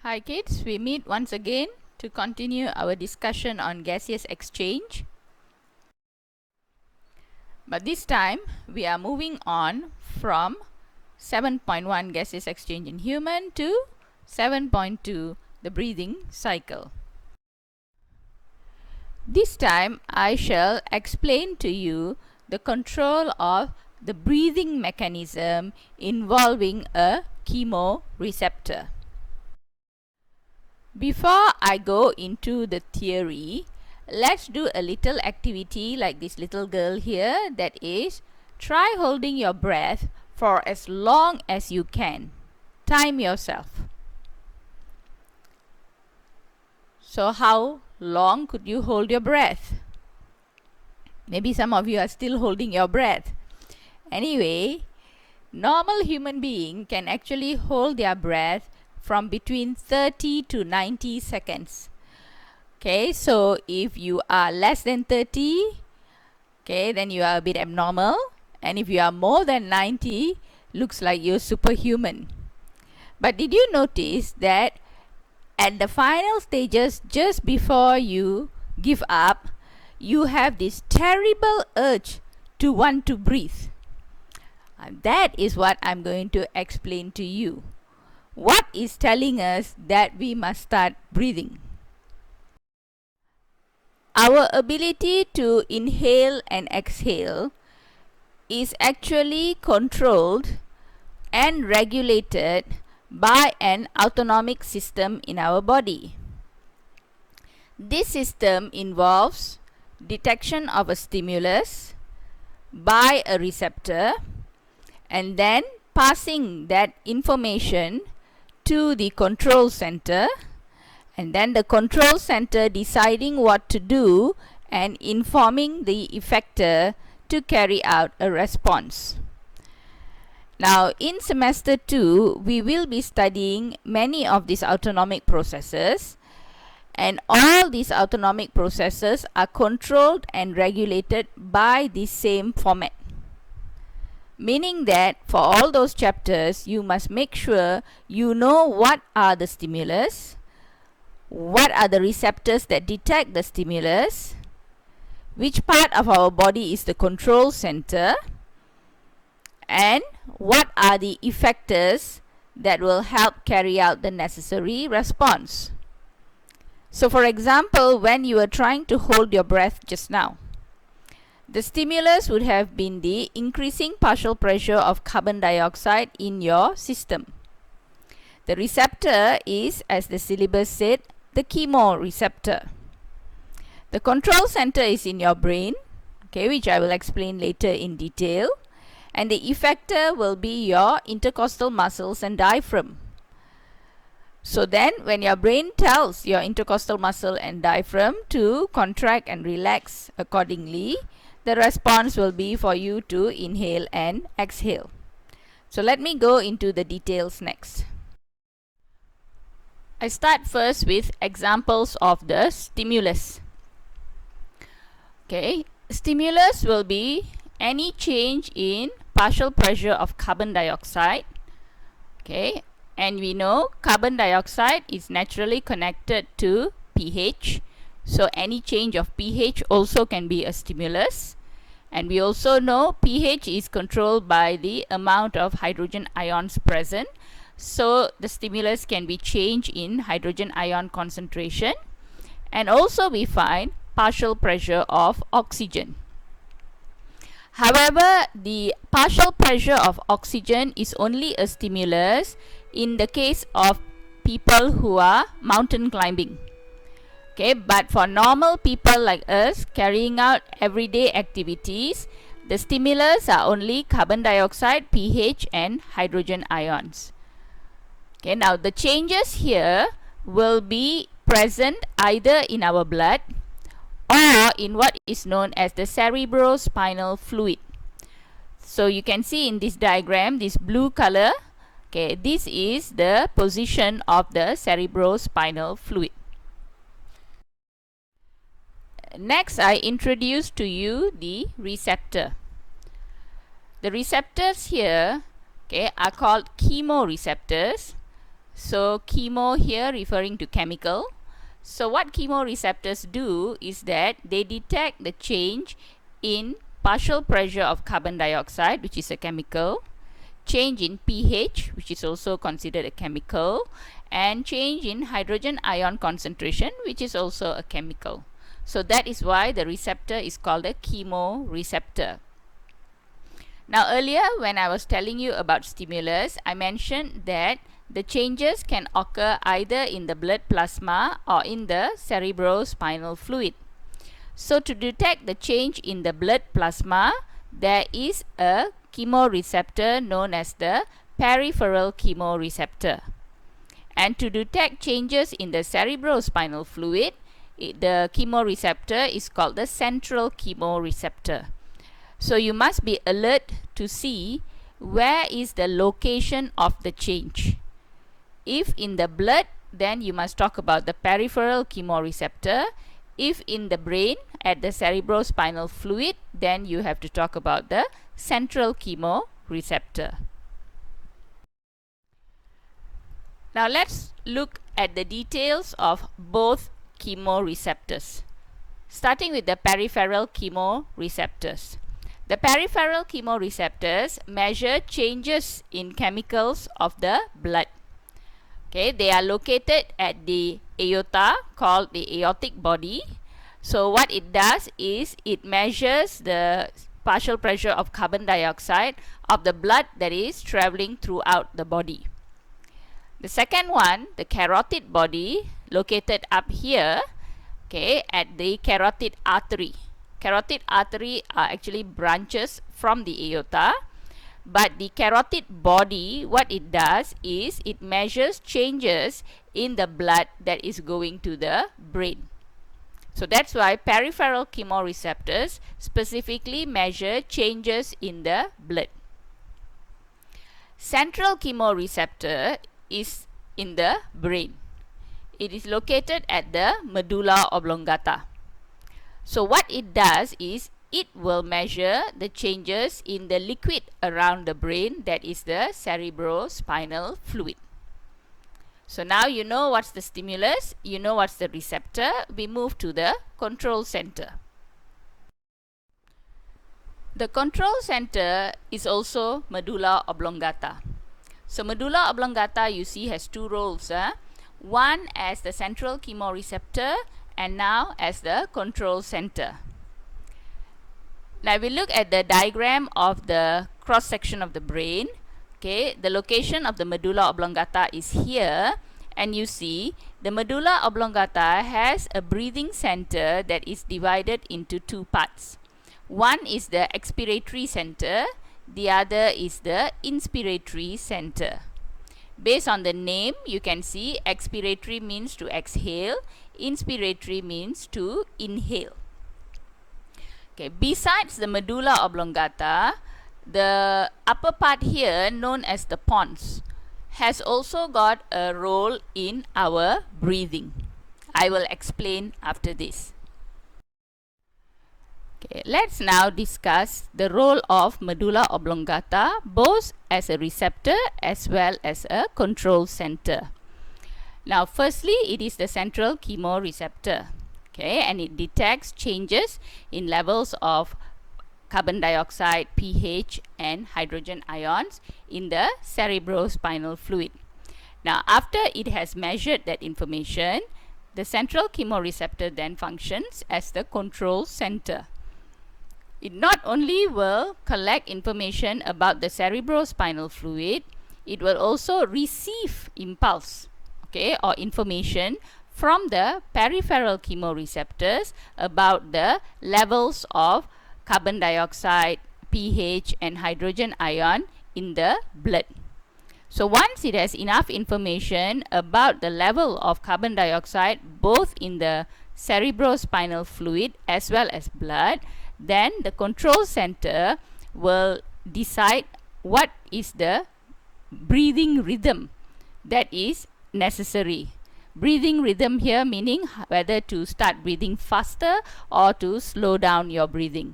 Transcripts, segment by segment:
Hi kids, we meet once again to continue our discussion on gaseous exchange. But this time we are moving on from 7.1 gaseous exchange in human to 7.2 the breathing cycle. This time I shall explain to you the control of the breathing mechanism involving a chemoreceptor. Before I go into the theory, let's do a little activity like this little girl here, that is, try holding your breath for as long as you can. Time yourself. So how long could you hold your breath? Maybe some of you are still holding your breath. Anyway, normal human being can actually hold their breath from between 30 to 90 seconds. Okay, so if you are less than 30, okay, then you are a bit abnormal. And if you are more than 90, looks like you're superhuman. But did you notice that at the final stages, just before you give up, you have this terrible urge to want to breathe? And that is what I'm going to explain to you. What is telling us that we must start breathing? Our ability to inhale and exhale is actually controlled and regulated by an autonomic system in our body. This system involves detection of a stimulus by a receptor and then passing that information to the control center, and then the control center deciding what to do and informing the effector to carry out a response. Now in semester 2, we will be studying many of these autonomic processes, and all these autonomic processes are controlled and regulated by the same format. Meaning that for all those chapters, you must make sure you know what are the stimulus, what are the receptors that detect the stimulus, which part of our body is the control center, and what are the effectors that will help carry out the necessary response. So for example, when you were trying to hold your breath just now, the stimulus would have been the increasing partial pressure of carbon dioxide in your system. The receptor is, as the syllabus said, the chemoreceptor. The control center is in your brain, okay, which I will explain later in detail, and the effector will be your intercostal muscles and diaphragm. So then when your brain tells your intercostal muscle and diaphragm to contract and relax accordingly, the response will be for you to inhale and exhale. So let me go into the details next. I start first with examples of the stimulus. Okay, stimulus will be any change in partial pressure of carbon dioxide. Okay, and we know carbon dioxide is naturally connected to pH. So any change of pH also can be a stimulus. And we also know pH is controlled by the amount of hydrogen ions present. So the stimulus can be change in hydrogen ion concentration. And also we find partial pressure of oxygen. However, the partial pressure of oxygen is only a stimulus in the case of people who are mountain climbing. Okay, but for normal people like us carrying out everyday activities, the stimulus are only carbon dioxide, pH, and hydrogen ions. Okay, now the changes here will be present either in our blood or in what is known as the cerebrospinal fluid. So you can see in this diagram, this blue color, okay, this is the position of the cerebrospinal fluid. Next, I introduce to you the receptor. The receptors here, okay, are called chemoreceptors. So chemo here referring to chemical. So what chemoreceptors do is that they detect the change in partial pressure of carbon dioxide, which is a chemical, change in pH, which is also considered a chemical, and change in hydrogen ion concentration, which is also a chemical. So that is why the receptor is called a chemoreceptor. Now earlier when I was telling you about stimulus, I mentioned that the changes can occur either in the blood plasma or in the cerebrospinal fluid. So to detect the change in the blood plasma, there is a chemoreceptor known as the peripheral chemoreceptor. And to detect changes in the cerebrospinal fluid, the chemoreceptor is called the central chemoreceptor. So you must be alert to see where is the location of the change. If in the blood, then you must talk about the peripheral chemoreceptor. If in the brain, at the cerebrospinal fluid, then you have to talk about the central chemoreceptor. Now let's look at the details of both chemoreceptors. Starting with the peripheral chemoreceptors. The peripheral chemoreceptors measure changes in chemicals of the blood. Okay, they are located at the aorta, called the aortic body. So what it does is it measures the partial pressure of carbon dioxide of the blood that is traveling throughout the body. The second one, the carotid body, located up here, okay, at the carotid artery. Carotid artery are actually branches from the aorta. But the carotid body, what it does is it measures changes in the blood that is going to the brain. So that's why peripheral chemoreceptors specifically measure changes in the blood. Central chemoreceptor is in the brain. It is located at the medulla oblongata. So what it does is it will measure the changes in the liquid around the brain, that is the cerebrospinal fluid. So now you know what's the stimulus, you know what's the receptor. We move to the control center. The control center is also medulla oblongata. So medulla oblongata, you see, has two roles. One as the central chemoreceptor and now as the control center. Now we look at the diagram of the cross section of the brain. Okay, the location of the medulla oblongata is here, and you see the medulla oblongata has a breathing center that is divided into two parts. One is the expiratory center, the other is the inspiratory center. Based on the name, you can see expiratory means to exhale, inspiratory means to inhale. Okay, besides the medulla oblongata, the upper part here, known as the pons, has also got a role in our breathing. I will explain after this. Okay, let's now discuss the role of medulla oblongata both as a receptor as well as a control center. Now firstly, it is the central chemoreceptor. Okay, and it detects changes in levels of carbon dioxide, pH, and hydrogen ions in the cerebrospinal fluid. Now, after it has measured that information, the central chemoreceptor then functions as the control center. It not only will collect information about the cerebrospinal fluid, it will also receive impulse, okay, or information from the peripheral chemoreceptors about the levels of carbon dioxide, pH, and hydrogen ion in the blood. So once it has enough information about the level of carbon dioxide both in the cerebrospinal fluid as well as blood, then the control center will decide what is the breathing rhythm that is necessary. Breathing rhythm here meaning whether to start breathing faster or to slow down your breathing.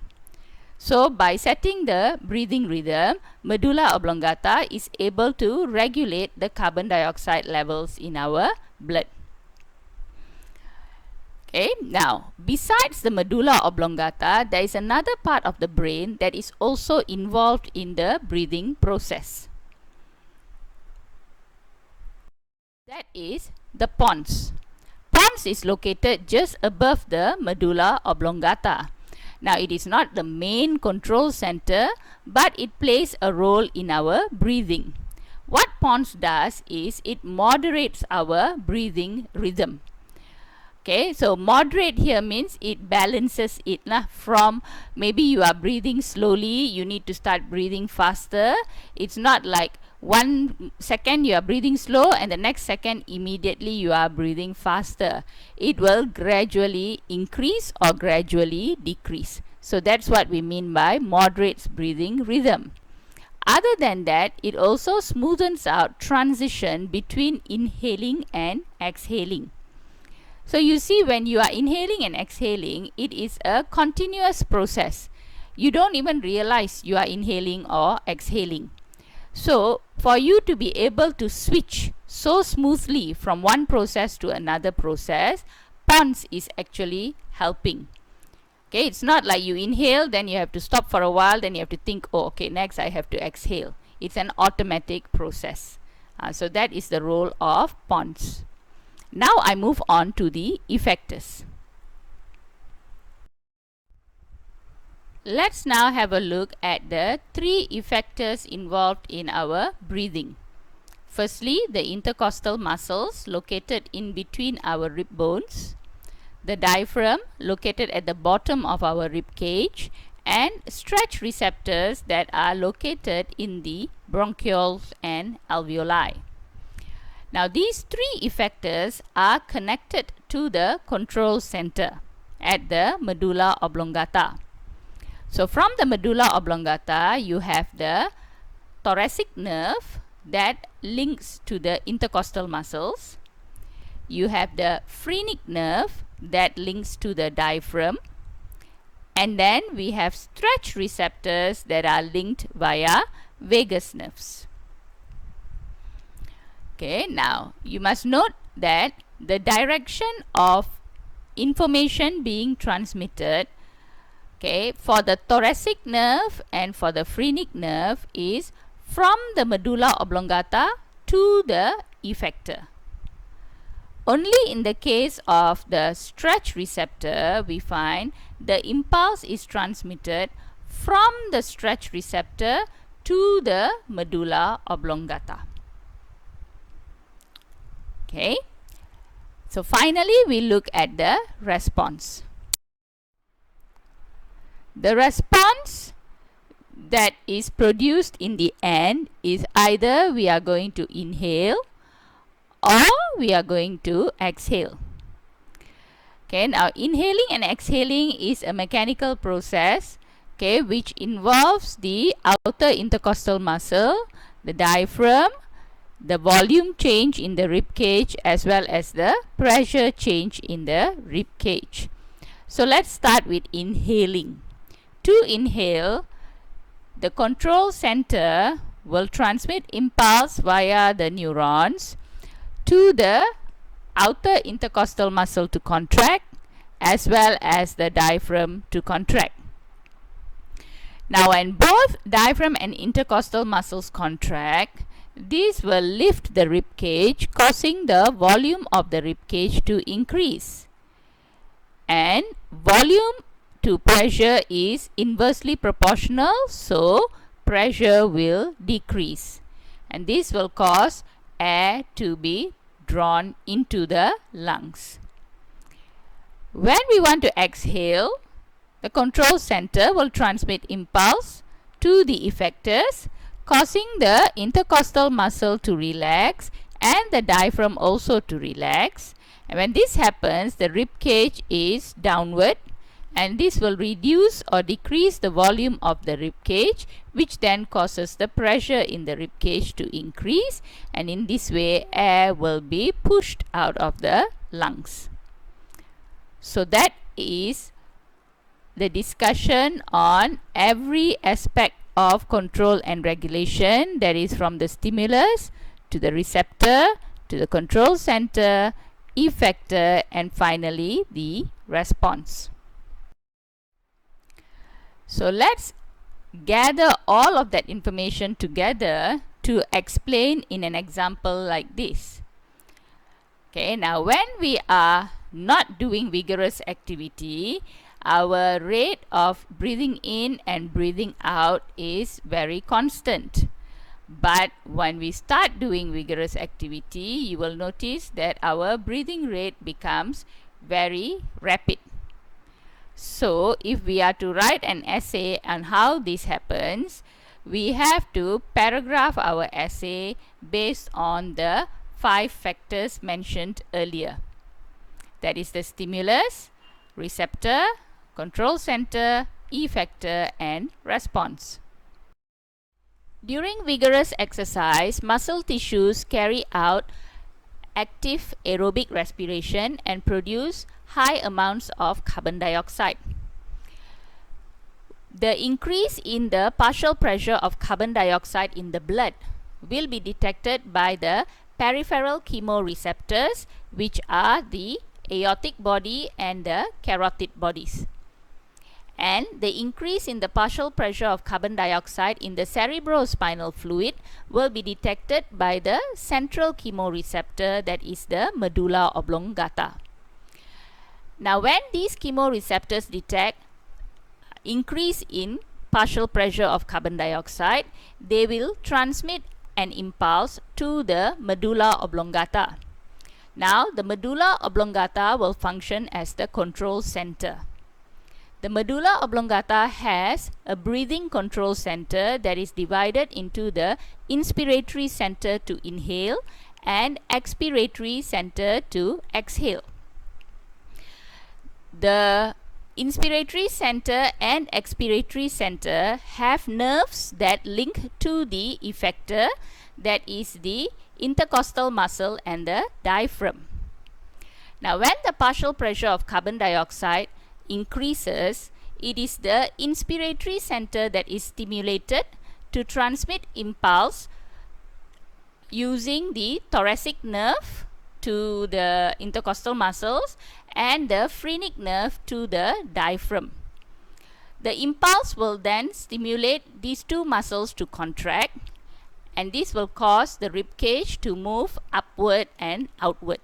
So by setting the breathing rhythm, medulla oblongata is able to regulate the carbon dioxide levels in our blood. Okay, now besides the medulla oblongata, there is another part of the brain that is also involved in the breathing process. That is the pons. Pons is located just above the medulla oblongata. Now it is not the main control center, but it plays a role in our breathing. What pons does is it moderates our breathing rhythm. Okay, so moderate here means it balances it from maybe you are breathing slowly, you need to start breathing faster. It's not like 1 second you are breathing slow and the next second immediately you are breathing faster. It will gradually increase or gradually decrease. So that's what we mean by moderates breathing rhythm. Other than that, it also smoothens out transition between inhaling and exhaling. So you see, when you are inhaling and exhaling, it is a continuous process. You don't even realize you are inhaling or exhaling. So for you to be able to switch so smoothly from one process to another process, pons is actually helping. Okay, it's not like you inhale, then you have to stop for a while, then you have to think, oh, okay, next I have to exhale. It's an automatic process. So that is the role of pons. Now I move on to the effectors. Let's now have a look at the 3 effectors involved in our breathing. Firstly, the intercostal muscles located in between our rib bones, the diaphragm located at the bottom of our rib cage, and stretch receptors that are located in the bronchioles and alveoli. Now these 3 effectors are connected to the control center at the medulla oblongata. So from the medulla oblongata, you have the thoracic nerve that links to the intercostal muscles. You have the phrenic nerve that links to the diaphragm. And then we have stretch receptors that are linked via vagus nerves. Okay, now you must note that the direction of information being transmitted, okay, for the thoracic nerve and for the phrenic nerve is from the medulla oblongata to the effector. Only in the case of the stretch receptor, we find the impulse is transmitted from the stretch receptor to the medulla oblongata. Okay, so finally we look at the response. The response that is produced in the end is either we are going to inhale or we are going to exhale. Okay, now inhaling and exhaling is a mechanical process, okay, which involves the outer intercostal muscle, the diaphragm, the volume change in the rib cage, as well as the pressure change in the rib cage. So let's start with inhaling. To inhale, the control center will transmit impulse via the neurons to the outer intercostal muscle to contract, as well as the diaphragm to contract. Now when both diaphragm and intercostal muscles contract, this will lift the rib cage, causing the volume of the rib cage to increase. And volume to pressure is inversely proportional, so pressure will decrease. And this will cause air to be drawn into the lungs. When we want to exhale, the control center will transmit impulse to the effectors, causing the intercostal muscle to relax and the diaphragm also to relax. And when this happens, the rib cage is downward, and this will reduce or decrease the volume of the rib cage, which then causes the pressure in the rib cage to increase, and in this way air will be pushed out of the lungs. So that is the discussion on every aspect of control and regulation, that is from the stimulus to the receptor to the control center, effector, and finally the response. So let's gather all of that information together to explain in an example like this. Okay, now when we are not doing vigorous activity, our rate of breathing in and breathing out is very constant. But when we start doing vigorous activity, you will notice that our breathing rate becomes very rapid. So if we are to write an essay on how this happens, we have to paragraph our essay based on the 5 factors mentioned earlier. That is the stimulus, receptor, control center, effector, and response. During vigorous exercise, muscle tissues carry out active aerobic respiration and produce high amounts of carbon dioxide. The increase in the partial pressure of carbon dioxide in the blood will be detected by the peripheral chemoreceptors, which are the aortic body and the carotid bodies. And the increase in the partial pressure of carbon dioxide in the cerebrospinal fluid will be detected by the central chemoreceptor, that is the medulla oblongata. Now when these chemoreceptors detect increase in partial pressure of carbon dioxide, they will transmit an impulse to the medulla oblongata. Now the medulla oblongata will function as the control center. The medulla oblongata has a breathing control center that is divided into the inspiratory center to inhale and expiratory center to exhale. The inspiratory center and expiratory center have nerves that link to the effector, that is the intercostal muscle and the diaphragm. Now when the partial pressure of carbon dioxide increases, it is the inspiratory center that is stimulated to transmit impulse using the thoracic nerve to the intercostal muscles and the phrenic nerve to the diaphragm. The impulse will then stimulate these two muscles to contract, and this will cause the rib cage to move upward and outward.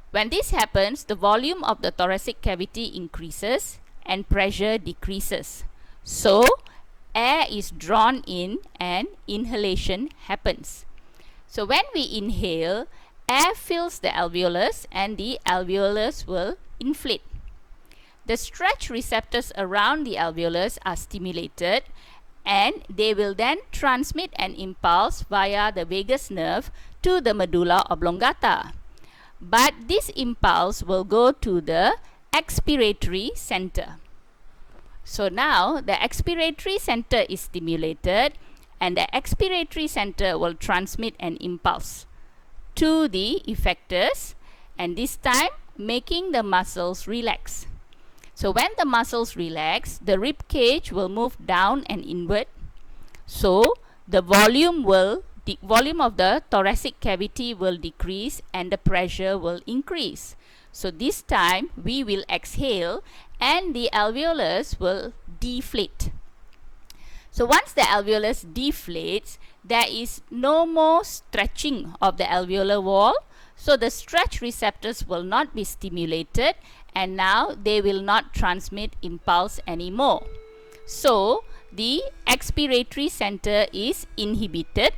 When this happens, the volume of the thoracic cavity increases and pressure decreases. So air is drawn in and inhalation happens. So when we inhale, air fills the alveolus and the alveolus will inflate. The stretch receptors around the alveolus are stimulated and they will then transmit an impulse via the vagus nerve to the medulla oblongata. But this impulse will go to the expiratory center. So now the expiratory center is stimulated and the expiratory center will transmit an impulse to the effectors, and this time making the muscles relax. So when the muscles relax, the rib cage will move down and inward. So the volume of the thoracic cavity will decrease and the pressure will increase. So this time we will exhale and the alveolus will deflate. So once the alveolus deflates, there is no more stretching of the alveolar wall. So the stretch receptors will not be stimulated and now they will not transmit impulse anymore. So the expiratory center is inhibited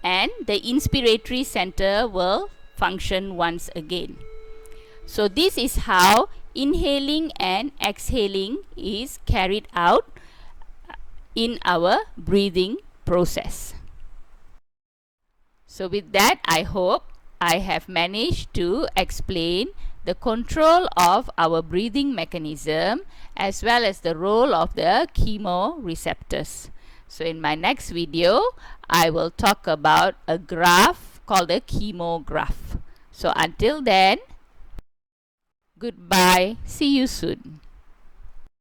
and the inspiratory center will function once again. So this is how inhaling and exhaling is carried out in our breathing process. So with that, I hope I have managed to explain the control of our breathing mechanism as well as the role of the chemoreceptors. So in my next video, I will talk about a graph called a chemograph. So until then, goodbye. See you soon.